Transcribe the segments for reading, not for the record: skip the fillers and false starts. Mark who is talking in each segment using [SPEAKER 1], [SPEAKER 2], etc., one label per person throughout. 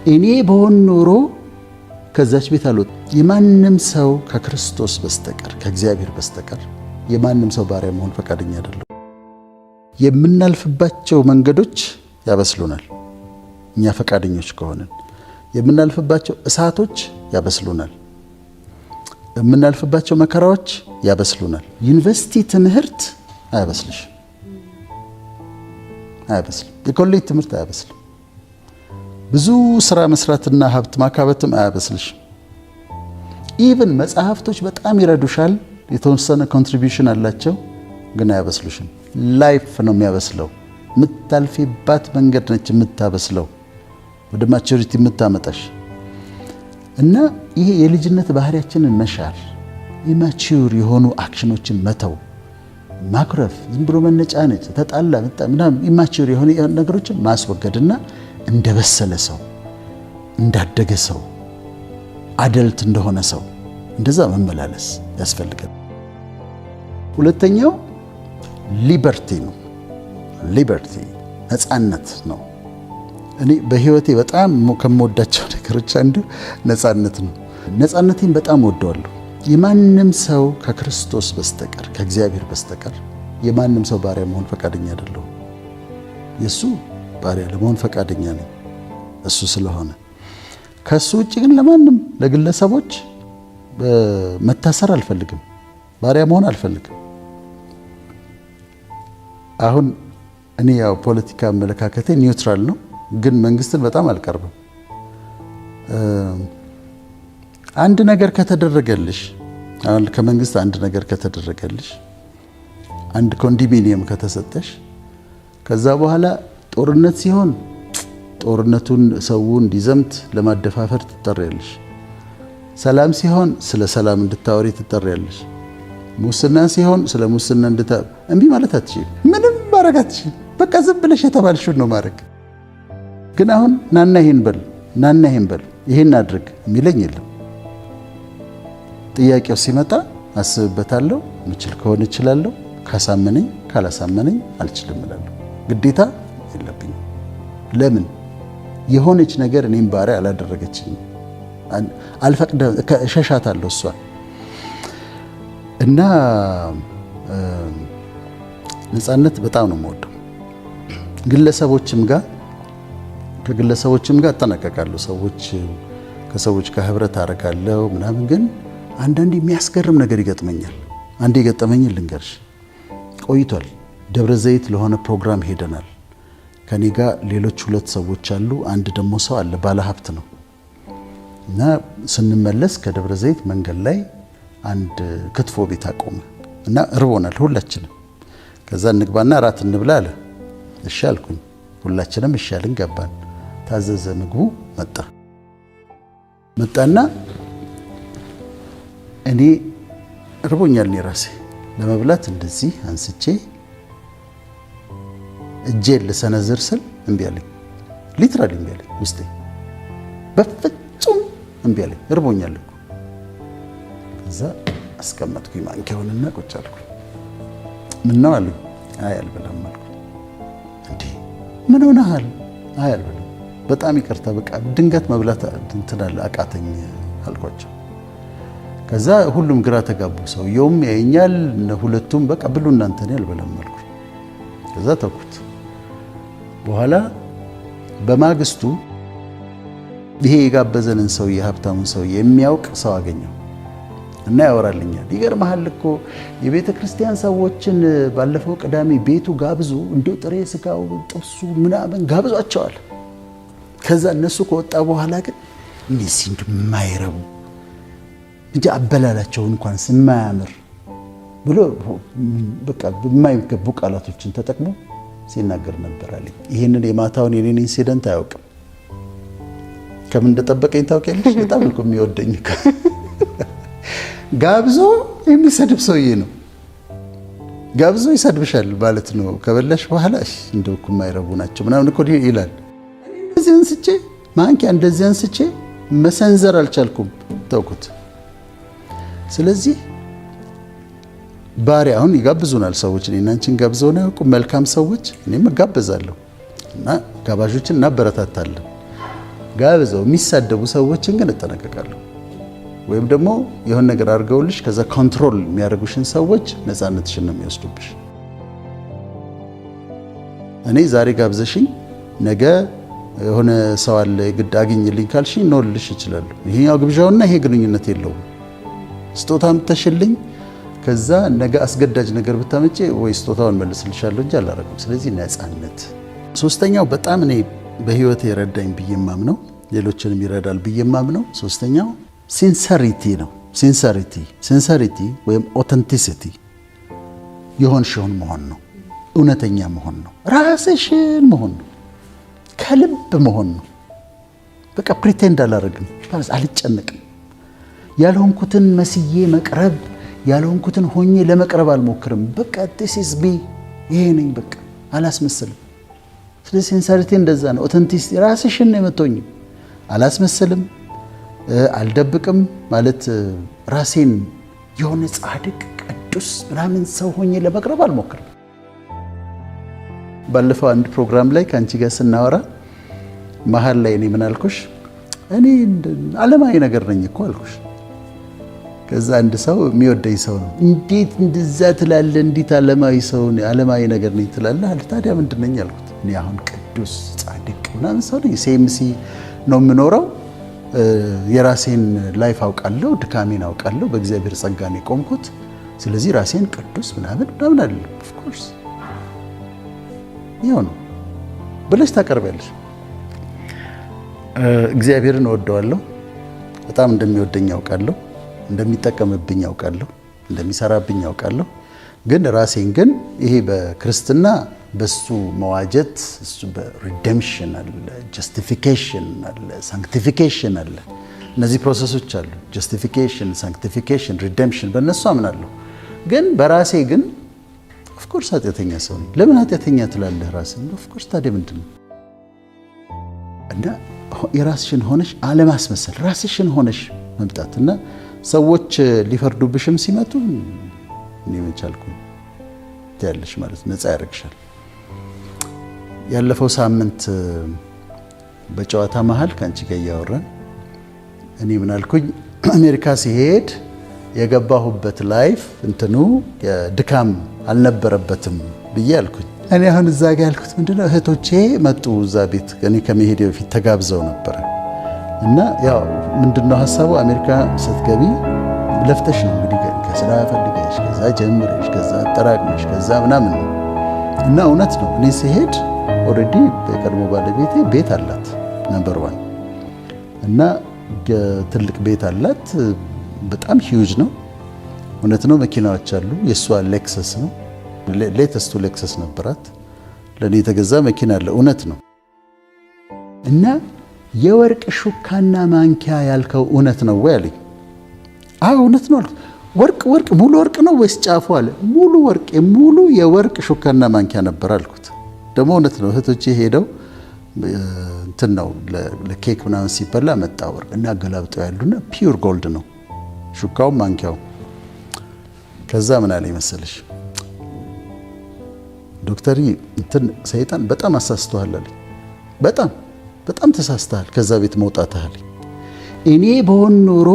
[SPEAKER 1] እኔ በሆን ኖሮ ከዛች ቤት አልወጣም። የማንም ሰው ከክርስቶስ በስተቀር ከእግዚአብሔር በስተቀር የማንም ሰው ባሪያ መሆን ፈቃደኛ አይደለም። የምናልፍባቸው መንገዶች ያበስሉናል። እኛ ፈቃደኞች ከሆነን የምናልፍባቸው እሳቶች ያበስሉናል። የምናልፍባቸው መከራዎች ያበስሉናል። ዩኒቨርሲቲ ትምህርት አያበስልሽም፣ አያበስልም። የኮሌጅ ትምህርት አያበስልም። ብዙ ስራ መስራትና ሀብት ማካበትም አያበስልሽም። ኢቭን መጽሐፍቶች በጣም ይረዱሻል፣ የተወሰነ ኮንትሪቢዩሽን አላቸው፣ ግን አያበስሉሽም። ላይፍ ነው የሚያበስለው። የምታልፊባት መንገድ ነች የምታበስለው፣ ወደ ማቹሪቲ የምታመጣሽ። እና ይሄ የልጅነት ባህሪያችንን መሻር፣ ኢማቹር የሆኑ አክሽኖችን መተው፣ ማኩረፍ፣ ዝም ብሎ መነጫነጭ፣ ተጣላ ምናምን ኢማቹር የሆኑ ነገሮችን ማስወገድና እንደበሰለ ሰው፣ እንዳደገ ሰው፣ አደልት እንደሆነ ሰው እንደዛ መመላለስ ያስፈልጋል። ሁለተኛው ሊበርቲ ነው። ሊበርቲ ነፃነት ነው። እኔ በህይወቴ በጣም ከምወዳቸው ነገሮች አንዱ ነፃነት ነው። ነፃነቴን በጣም ወደዋለሁ። የማንም ሰው ከክርስቶስ በስተቀር ከእግዚአብሔር በስተቀር የማንም ሰው ባሪያ መሆን ፈቃደኛ አይደለሁም። የሱ ባሪያ ለመሆን ፈቃደኛ ነኝ እሱ ስለሆነ። ከሱ ውጭ ግን ለማንም ለግለሰቦች መታሰር አልፈልግም፣ ባሪያ መሆን አልፈልግም። አሁን እኔ ያው ፖለቲካ አመለካከቴ ኒውትራል ነው፣ ግን መንግስትን በጣም አልቀርብም። አንድ ነገር ከተደረገልሽ፣ አሁን ከመንግስት አንድ ነገር ከተደረገልሽ፣ አንድ ኮንዶሚኒየም ከተሰጠሽ፣ ከዛ በኋላ ጦርነት ሲሆን ጦርነቱን ሰው እንዲዘምት ለማደፋፈር ትጠሪያለሽ። ሰላም ሲሆን ስለ ሰላም እንድታወሪ ትጠሪያለሽ። ሙስና ሲሆን ስለ ሙስና እምቢ ማለት አትችይም። ምንም ማድረግ አትችይም። በቃ ዝም ብለሽ የተባልሽውን ነው ማድረግ። ግን አሁን ናና ይሄን በል፣ ናና ይሄን በል፣ ይሄን አድርግ የሚለኝ የለም። ጥያቄው ሲመጣ አስብበታለሁ። ምችል ከሆነ እችላለሁ፣ ካሳመነኝ ካላሳመነኝ አልችልም እላለሁ። ግዴታ የለብኝም። ለምን የሆነች ነገር እኔም ባሪያ አላደረገችኝም። አልፈቅደም፣ እሸሻታለሁ እሷ እና ነፃነት በጣም ነው የምወደው። ከግለሰቦችም ጋር እጠነቀቃለሁ። ከሰዎች ጋር ህብረት አደርጋለሁ ምናምን። ግን አንዳንዴ የሚያስገርም ነገር ይገጥመኛል። አንዴ የገጠመኝን ልንገርሽ። ቆይቷል። ደብረ ዘይት ለሆነ ፕሮግራም ሄደናል። ከኔ ጋር ሌሎች 2 ሰዎች አሉ። አንድ ደግሞ ሰው አለ፣ ባለሀብት ነው። እና ስንመለስ ከደብረ ዘይት መንገድ ላይ አንድ ክትፎ ቤት አቆመ እና እርቦናል ሁላችንም። ከዛ እንግባና ራት እንብላ አለ። እሺ አልኩኝ። ሁላችንም እሺ አልን፣ ገባን። ታዘዘ። ምግቡ መጣና እኔ እርቦኛል። እኔ ራሴ ለመብላት እንደዚህ አንስቼ እጄን ልሰነዝር ስል እምቢ አለኝ። ሊትራሊ እምቢ አለኝ። ውስጤ በፍጹም እምቢ አለኝ። እርቦኛል እኮ። ከዛ አስቀመጥኩኝ ማንኪያውንና ቁጭ አልኩኝ። ምን ነው አሉኝ። አይ አልበላም አልኩኝ። እንዴ ምን ሆነሃል? አይ አልበላም፣ በጣም ይቅርታ፣ በቃ ድንገት መብላት እንትናል አቃተኝ አልኳቸው። ከዛ ሁሉም ግራ ተጋቡ። ሰውየውም ያየኛል፣ ሁለቱም በቃ ብሉ እናንተ፣ እኔ አልበላም አልኩኝ። ከዛ ተውኩት። በኋላ በማግስቱ ይሄ የጋበዘንን ሰውዬ ሀብታሙን ሰውዬ የሚያውቅ ሰው አገኘው እና ያወራልኛል። ይገርምሃል እኮ የቤተ ክርስቲያን ሰዎችን ባለፈው ቅዳሜ ቤቱ ጋብዞ እንደው ጥሬ ስጋው ጥብሱ ምናምን ጋብዟቸዋል። ከዛ እነሱ ከወጣ በኋላ ግን እነዚህ እንደማይረቡ እንጂ አበላላቸው እንኳን ስማያምር ብሎ በቃ የማይገቡ ቃላቶችን ተጠቅሞ ሲናገር ነበር አለኝ። ይህንን የማታውን የኔን ኢንሲደንት አያውቅም። ከምን እንደጠበቀኝ ታውቂያለሽ? በጣም እኮ የሚወደኝ ጋብዞ የሚሰድብ ሰውዬ ነው። ጋብዞ ይሰድብሻል ማለት ነው። ከበላሽ በኋላ እንደው እኮ የማይረቡ ናቸው ምናምን እኮ ይላል። እንደዚህ አንስቼ ማንኪያ እንደዚህ አንስቼ መሰንዘር አልቻልኩም፣ ተውኩት። ስለዚህ ባሪያ አሁን ይጋብዙናል ሰዎች። እኔና አንቺን ጋብዘውና ያውቁ መልካም ሰዎች፣ እኔም እጋበዛለሁ እና ጋባዦችን እናበረታታለን። ጋብዘው የሚሳደቡ ሰዎችን ግን እጠነቀቃለሁ። ወይም ደግሞ የሆነ ነገር አድርገውልሽ ከዛ ኮንትሮል የሚያደርጉሽን ሰዎች ነፃነትሽን ነው የሚወስዱብሽ። እኔ ዛሬ ጋብዘሽኝ ነገ የሆነ ሰው አለ ግድ አግኝልኝ ካልሽኝ ነው ልልሽ ይችላል። ይሄኛው ግብዣውና ይሄ ግንኙነት የለውም። ስጦታም ተሽልኝ ከዛ ነገ አስገዳጅ ነገር ብታመጪ ወይ ስጦታውን መልስልሻለሁ እንጂ አላረግም። ስለዚህ ነፃነት። ሶስተኛው በጣም እኔ በህይወቴ የረዳኝ ብዬ ማምነው ሌሎችንም ይረዳል ብዬ ማምነው ሶስተኛው ሲንሰሪቲ ነው። ሲንሰሪቲ ወይም ኦተንቲሲቲ የሆንሽውን መሆን ነው። እውነተኛ መሆን ነው። ራስሽን መሆን ነው። ከልብ መሆን ነው። በቃ ፕሪቴንድ አላረግም፣ አልጨነቅም። ያልሆንኩትን መስዬ መቅረብ ያልሆንኩትን ሆኜ ለመቅረብ አልሞክርም። በቃ this is me ይሄ ነኝ። በቃ አላስመስልም። ስለዚህ ሲንሰሪቲ እንደዛ ነው። ኦተንቲሲቲ ራስሽን ነው የምትሆኚው። አላስመስልም፣ አልደብቅም። ማለት ራሴን የሆነ ጻድቅ ቅዱስ ምናምን ሰው ሆኜ ለመቅረብ አልሞክርም። ባለፈው አንድ ፕሮግራም ላይ ከአንቺ ጋር ስናወራ መሀል ላይ እኔ ምን አልኩሽ? እኔ ዓለማዊ ነገር ነኝ እኮ አልኩሽ። ከዛ አንድ ሰው የሚወደኝ ሰው ነው እንዴት እንደዛ ትላለህ? እንዴት ዓለማዊ ነገር ነኝ ትላለህ? ታዲያ ምንድን ነኝ አልኩት። እኔ አሁን ቅዱስ ጻድቅ ምናምን ሰው ነኝ። ሴምሲ ነው የምኖረው። የራሴን ላይፍ አውቃለሁ፣ ድካሜን አውቃለሁ። በእግዚአብሔር ጸጋ ነው የቆምኩት። ስለዚህ ራሴን ቅዱስ ምናምን አይደለም። ኦፍ ኮርስ ይኸው ነው ብለሽ ታቀርቢያለሽ። እግዚአብሔርን እወደዋለሁ፣ በጣም እንደሚወደኝ ያውቃለሁ፣ እንደሚጠቀምብኝ ያውቃለሁ፣ እንደሚሰራብኝ ያውቃለሁ። ግን ራሴን ግን ይሄ በክርስትና በሱ መዋጀት እሱ በሪደምፕሽን አለ፣ ጀስቲፊኬሽን አለ፣ ሳንክቲፊኬሽን አለ። እነዚህ ፕሮሰሶች አሉ። ጀስቲፊኬሽን፣ ሳንክቲፊኬሽን፣ ሪደምፕሽን በእነሱ አምናለሁ። ግን በራሴ ግን ኦፍኮርስ ኃጢአተኛ ሰው ነኝ። ለምን ኃጢአተኛ ትላለህ ራስን? ኦፍኮርስ ታዲያ ምንድን ነው? እና የራስሽን ሆነሽ አለማስመሰል፣ ራስሽን ሆነሽ መምጣት እና ሰዎች ሊፈርዱብሽም ሲመጡ እኔ መቻልኩ ያለሽ ማለት ነፃ ያደርግሻል። ያለፈው ሳምንት በጨዋታ መሃል ከአንቺ ጋር እያወራን እኔ ምን አልኩኝ? አሜሪካ ሲሄድ የገባሁበት ላይፍ እንትኑ ድካም አልነበረበትም ብዬ አልኩኝ። እኔ አሁን እዛ ጋር ያልኩት ምንድነው፣ እህቶቼ መጡ እዛ ቤት እኔ ከመሄዴ በፊት ተጋብዘው ነበረ እና ያው ምንድነው ሀሳቡ፣ አሜሪካ ስትገቢ ለፍተሽ ነው እንግዲህ ከስራ ፈልገሽ ከዛ ጀምረሽ ከዛ አጠራቅመሽ ከዛ ምናምን ነው እና እውነት ነው። እኔ ሲሄድ ኦልሬዲ በቀድሞ ባለቤቴ ቤት አላት ነምበር 1 እና ትልቅ ቤት አላት። በጣም ሂውጅ ነው። እውነት ነው። መኪናዎች አሉ። የእሷ ሌክሰስ ነው። ሌተስቱ ሌክሰስ ነበራት። ለእኔ የተገዛ መኪና አለ። እውነት ነው። እና የወርቅ ሹካና ማንኪያ ያልከው እውነት ነው ወይ አለኝ። አዎ እውነት ነው አልኩት። ወርቅ ሙሉ ወርቅ ነው ወይስ ጫፉ አለ። ሙሉ ወርቅ ሙሉ የወርቅ ሹካና ማንኪያ ነበር አልኩት። ደግሞ እውነት ነው። እህቶቼ ሄደው እንትን ነው ለኬክ ምናምን ሲበላ መጣ ወርቅ እና ገላብጠው ያሉና ፒውር ጎልድ ነው ሹካው ማንኪያው። ከዛ ምን አለኝ መሰለሽ፣ ዶክተር እንትን ሰይጣን በጣም አሳስተዋል አለኝ። በጣም ተሳስተሃል፣ ከዛ ቤት መውጣትህ አለኝ። እኔ በሆን ኖሮ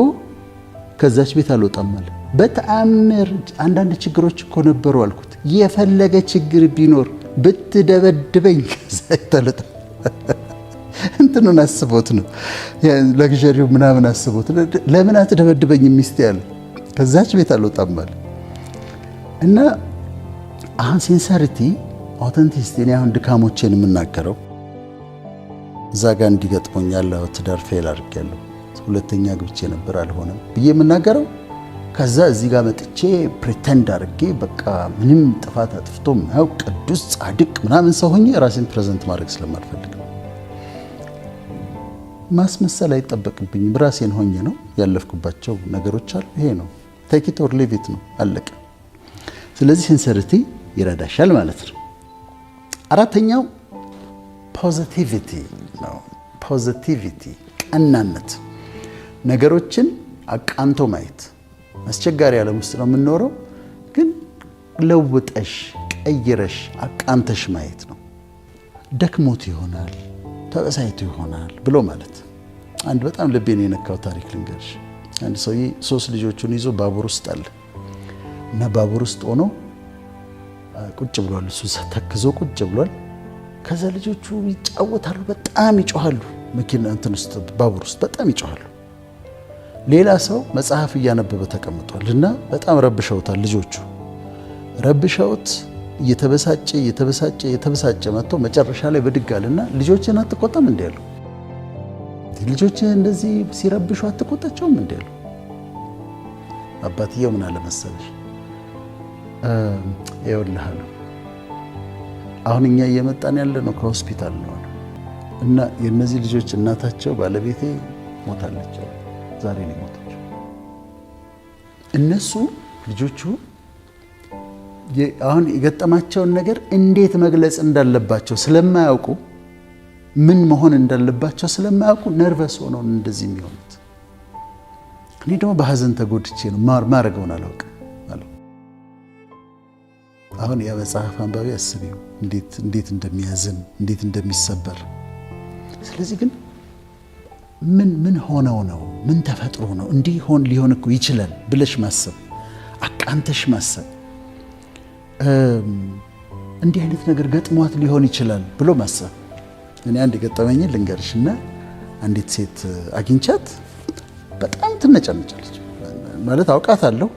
[SPEAKER 1] ከዛች ቤት አልወጣም አለ። በተአምር አንዳንድ ችግሮች እኮ ነበሩ አልኩት። የፈለገ ችግር ቢኖር ብትደበድበኝ ከዛ ይተለጣ እንትኑን አስቦት ነው ለግዠሪው ምናምን አስቦት ለምን አትደበድበኝ ሚስቴ ያለ ከዛች ቤት አልወጣም አለ። እና አሁን ሲንሰሪቲ ኦተንቲሲቲ እኔ አሁን ድካሞቼን የምናገረው እዛ ጋር እንዲገጥሞኛል። ትዳር ፌል አድርጌያለሁ፣ ሁለተኛ ግብቼ ነበር አልሆነም ብዬ የምናገረው ከዛ እዚህ ጋር መጥቼ ፕሪተንድ አድርጌ በቃ ምንም ጥፋት አጥፍቶ ማያውቅ ቅዱስ ጻድቅ ምናምን ሰው ሆኜ ራሴን ፕሬዘንት ማድረግ ስለማልፈልግ ማስመሰል አይጠበቅብኝም። ራሴን ሆኜ ነው ያለፍኩባቸው ነገሮች አሉ። ይሄ ነው ቴክ ኢት ኦር ሊቭ ኢት ነው፣ አለቀ። ስለዚህ ሲንሰሪቲ ይረዳሻል ማለት ነው። አራተኛው ፖዚቲቪቲ ነው። ፖዚቲቪቲ ቀናነት፣ ነገሮችን አቃንቶ ማየት። አስቸጋሪ ዓለም ውስጥ ነው የምንኖረው፣ ግን ለውጠሽ ቀይረሽ አቃንተሽ ማየት ነው። ደክሞት ይሆናል ተበሳይቶ ይሆናል ብሎ ማለት አንድ በጣም ልቤን የነካው ታሪክ ልንገርሽ። አንድ ሰውዬ 3 ልጆቹን ይዞ ባቡር ውስጥ አለ እና ባቡር ውስጥ ሆኖ ቁጭ ብሏል። እሱ ተክዞ ቁጭ ብሏል። ከዛ ልጆቹ ይጫወታሉ፣ በጣም ይጮሃሉ። መኪና እንትን ውስጥ ባቡር ውስጥ በጣም ይጮሃሉ። ሌላ ሰው መጽሐፍ እያነበበ ተቀምጧል እና በጣም ረብሸውታል። ልጆቹ ረብሸውት እየተበሳጨ መጥቶ መጨረሻ ላይ ብድግ አለና ልጆችን አትቆጣም እንዴ ያለው? ልጆችን እንደዚህ ሲረብሹ አትቆጣቸውም እንዴ ያለው? አባትየው ምን አለ መሰለሽ፣ ይኸውልህ አለው አሁን እኛ እየመጣን ያለ ነው ከሆስፒታል ነው እና የነዚህ ልጆች እናታቸው ባለቤቴ ሞታለች፣ ዛሬ ነው ሞተች። እነሱ ልጆቹ አሁን የገጠማቸውን ነገር እንዴት መግለጽ እንዳለባቸው ስለማያውቁ፣ ምን መሆን እንዳለባቸው ስለማያውቁ ነርቨስ ሆነው እንደዚህ የሚሆኑት። እኔ ደግሞ በሐዘን ተጎድቼ ነው ማረገውን አላውቅም አለው። አሁን ያ መጽሐፍ አንባቢ አስቢው እንዴት እንደሚያዝን እንዴት እንደሚሰበር። ስለዚህ ግን ምን ሆነው ነው ምን ተፈጥሮ ነው እንዲህ ሊሆን እኮ ይችላል ብለሽ ማሰብ፣ አቃንተሽ ማሰብ፣ እንዲህ አይነት ነገር ገጥሟት ሊሆን ይችላል ብሎ ማሰብ። እኔ አንድ የገጠመኝ ልንገርሽና አንዲት ሴት አግኝቻት በጣም ትነጫነጫለች። ማለት አውቃታለሁ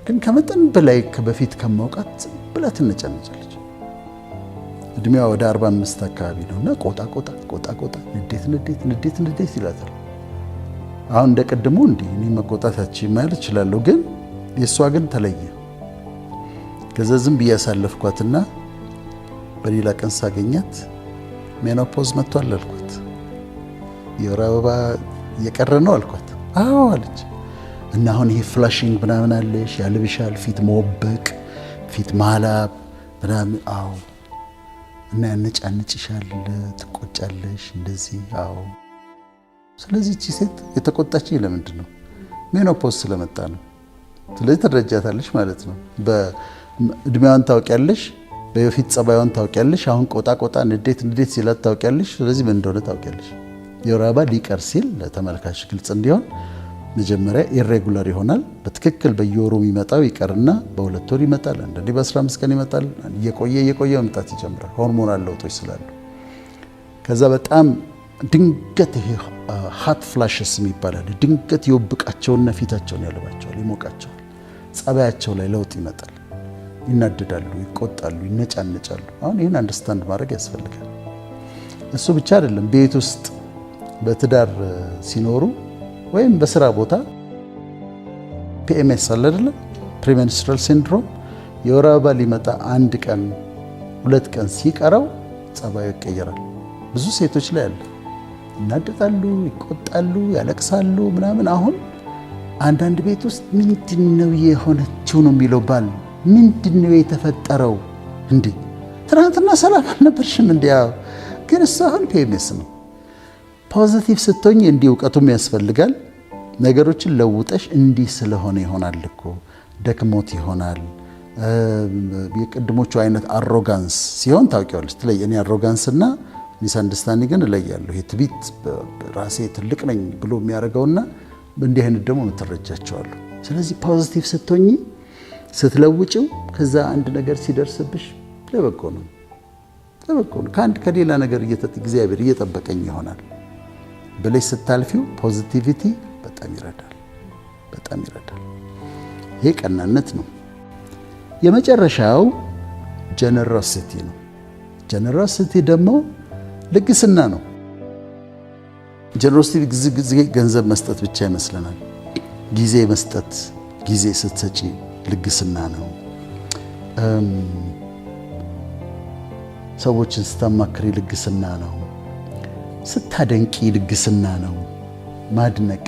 [SPEAKER 1] ግን ከመጠን በላይ በፊት ከማውቃት ብላ ትነጫነጫለች። እድሜዋ ወደ 45 አካባቢ ነውና ቆጣ ንዴት ይላታል። አሁን እንደ ቀድሞ እንዴ እኔ መቆጣታችን ማለት እችላለሁ፣ ግን የእሷ ግን ተለየ። ከዛ ዝም ብዬ ያሳለፍኳትና በሌላ ቀን ሳገኛት ሜኖፖዝ መጥቷል አልኳት። የወር አበባ እየቀረ ነው አልኳት። አዎ አለች። እና አሁን ይሄ ፍላሽንግ ምናምን አለሽ፣ ያልብሻል፣ ፊት መወበቅ፣ ፊት ማላብ ምናምን። አዎ። እና ያነጫንጭሻል፣ ትቆጫለሽ እንደዚህ። አዎ። ስለዚህ እቺ ሴት የተቆጣችኝ ለምንድን ነው? ሜኖፖዝ ስለመጣ ነው። ስለዚህ ትረጃታለሽ ማለት ነው። በእድሜዋን ታውቂያለሽ፣ በፊት ጸባዩን ታውቂያለሽ። አሁን ቆጣ ንዴት ሲላት ታውቂያለሽ። ስለዚህ ምን እንደሆነ ታውቂያለሽ። የወር አበባ ሊቀር ሲል ለተመልካች ግልጽ እንዲሆን መጀመሪያ ኢሬጉላር ይሆናል። በትክክል በየወሩ የሚመጣው ይቀርና በ2 ወር ይመጣል፣ አንዳንዴ በ15 ቀን ይመጣል። እየቆየ መምጣት ይጀምራል፣ ሆርሞናል ለውጦች ስላሉ። ከዛ በጣም ድንገት ይሄ ሃት ፍላሽስ የሚባላል ድንገት ይወብቃቸውና ፊታቸውን ያልባቸዋል፣ ይሞቃቸዋል። ጸባያቸው ላይ ለውጥ ይመጣል። ይናደዳሉ፣ ይቆጣሉ፣ ይነጫነጫሉ። አሁን ይህን አንደርስታንድ ማድረግ ያስፈልጋል። እሱ ብቻ አይደለም፣ ቤት ውስጥ በትዳር ሲኖሩ ወይም በስራ ቦታ ፒኤምኤስ አለ አይደለም፣ ፕሪሜንስትራል ሲንድሮም፣ የወር አበባ ሊመጣ 1 ቀን 2 ቀን ሲቀረው ጸባዩ ይቀየራል። ብዙ ሴቶች ላይ አለ። ይናደዳሉ፣ ይቆጣሉ፣ ያለቅሳሉ ምናምን። አሁን አንዳንድ ቤት ውስጥ ምንድነው የሆነችው ነው የሚለው ባል። ምንድነው የተፈጠረው? እንዴ ትናንትና ሰላም አልነበርሽም? እንዲያው ግን እሱ አሁን ፒኤምኤስ ነው። ፖዚቲቭ ስትሆኝ እንዲህ እውቀቱም ያስፈልጋል። ነገሮችን ለውጠሽ እንዲህ ስለሆነ ይሆናል እኮ ደክሞት ይሆናል። የቅድሞቹ አይነት አሮጋንስ ሲሆን ታውቂዋለሽ። እኔ አሮጋንስና ሚስ አንደርስታንዲንግን እለያለሁ። ይሄ ትቢት ራሴ ትልቅ ነኝ ብሎ የሚያደርገውና እንዲህ አይነት ደግሞ የምትረጃቸዋለሁ። ስለዚህ ፖዚቲቭ ስትሆኝ ስትለውጭው፣ ከዛ አንድ ነገር ሲደርስብሽ ለበጎ ነው። ከሌላ ነገር እግዚአብሔር እየጠበቀኝ ይሆናል ብለሽ ስታልፊው ፖዚቲቪቲ በጣም ይረዳል። ይሄ ቀናነት ነው። የመጨረሻው ጀነሮሲቲ ነው። ጀነሮሲቲ ደግሞ ልግስና ነው። ጀነሮሲቲ ጊዜ ገንዘብ መስጠት ብቻ ይመስለናል። ጊዜ መስጠት፣ ጊዜ ስትሰጪ ልግስና ነው። ሰዎችን ስታማክሪ ልግስና ነው። ስታደንቂ ልግስና ነው። ማድነቅ፣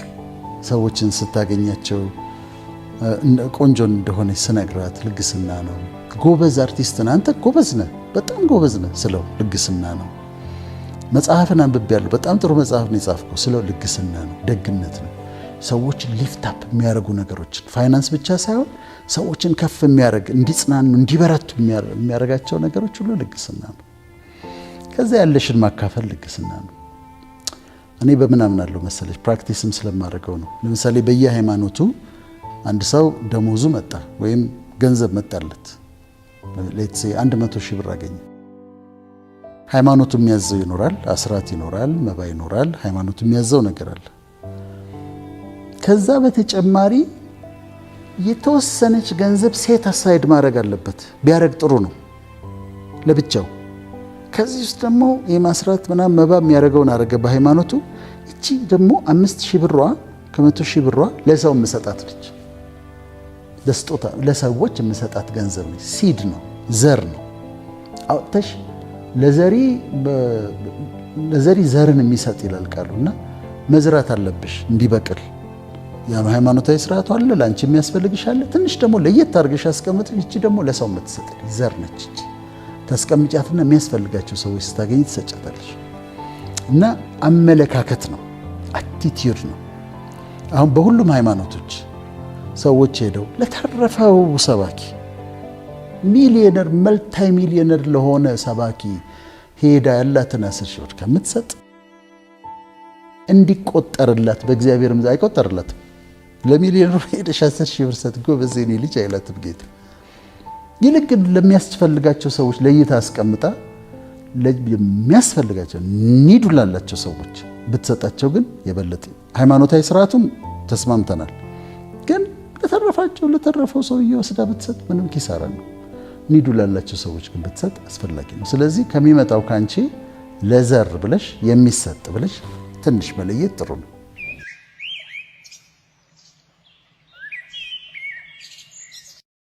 [SPEAKER 1] ሰዎችን ስታገኛቸው ቆንጆ እንደሆነች ስነግራት ልግስና ነው። ጎበዝ አርቲስት ነህ አንተ፣ ጎበዝ ነህ፣ በጣም ጎበዝ ነህ ስለው ልግስና ነው። መጽሐፍን አንብቤያለሁ፣ በጣም ጥሩ መጽሐፍ ነው የጻፍከው ስለው ልግስና ነው፣ ደግነት ነው። ሰዎችን ሊፍት አፕ የሚያደርጉ ነገሮችን፣ ፋይናንስ ብቻ ሳይሆን ሰዎችን ከፍ የሚያደርግ እንዲጽናኑ፣ እንዲበረቱ የሚያደርጋቸው ነገሮች ሁሉ ልግስና ነው። ከዛ ያለሽን ማካፈል ልግስና ነው። እኔ በምን አምናለሁ መሰለሽ? ፕራክቲስም ስለማደርገው ነው። ለምሳሌ በየሃይማኖቱ አንድ ሰው ደሞዙ መጣ ወይም ገንዘብ መጣለት፣ ሌትስ ሴ 100 ሺህ ብር አገኘ። ሃይማኖቱ የሚያዘው ይኖራል፣ አስራት ይኖራል፣ መባ ይኖራል። ሃይማኖቱ የሚያዘው ነገር አለ። ከዛ በተጨማሪ የተወሰነች ገንዘብ ሴት አሳይድ ማድረግ አለበት። ቢያረግ ጥሩ ነው ለብቻው። ከዚህ ውስጥ ደግሞ የማስራት ምናምን መባ የሚያደርገውን አረገ በሃይማኖቱ። እቺ ደግሞ 5000 ብሯ ከ100 ሺህ ብሯ ለሰው የምሰጣት ነች። ለስጦታ ለሰዎች የምሰጣት ገንዘብ ነች። ሲድ ነው፣ ዘር ነው። አውጥተሽ ለዘሪ ዘርን የሚሰጥ ይላል ቃሉና መዝራት አለብሽ እንዲበቅል። ያ ሃይማኖታዊ ስርዓቱ አለ፣ ላንቺ የሚያስፈልግሽ አለ። ትንሽ ደግሞ ለየት አድርገሽ አስቀምጥሽ። እቺ ደግሞ ለሰው የምትሰጥ ዘር ነች። እቺ ታስቀምጫትና የሚያስፈልጋቸው ሰዎች ስታገኝ ትሰጫታለሽ። እና አመለካከት ነው፣ አቲቲዩድ ነው። አሁን በሁሉም ሃይማኖቶች ሰዎች ሄደው ለተረፈው ሰባኪ ሚሊዮነር መልታይ ሚሊዮነር ለሆነ ሰባኪ ሄዳ ያላትን 10 ሺህ ብር ከምትሰጥ እንዲቆጠርላት በእግዚአብሔርም አይቆጠርላትም። ለሚሊዮነሩ ሄደሽ 10 ሺህ ብር ሰጥ ጎበዝ የኔ ልጅ አይላትም ጌታ። ይልቅ ግን ለሚያስፈልጋቸው ሰዎች ለይታ አስቀምጣ ለሚያስፈልጋቸው ኒዱ ላላቸው ሰዎች ብትሰጣቸው ግን የበለጠ ሃይማኖታዊ ስርዓቱን ተስማምተናል። ግን ለተረፈው ሰው እየወስዳ ብትሰጥ ምንም ኪሳራ ነው። ኒዱ ላላቸው ሰዎች ግን ብትሰጥ አስፈላጊ ነው። ስለዚህ ከሚመጣው ካንቺ ለዘር ብለሽ የሚሰጥ ብለሽ ትንሽ መለየት ጥሩ ነው።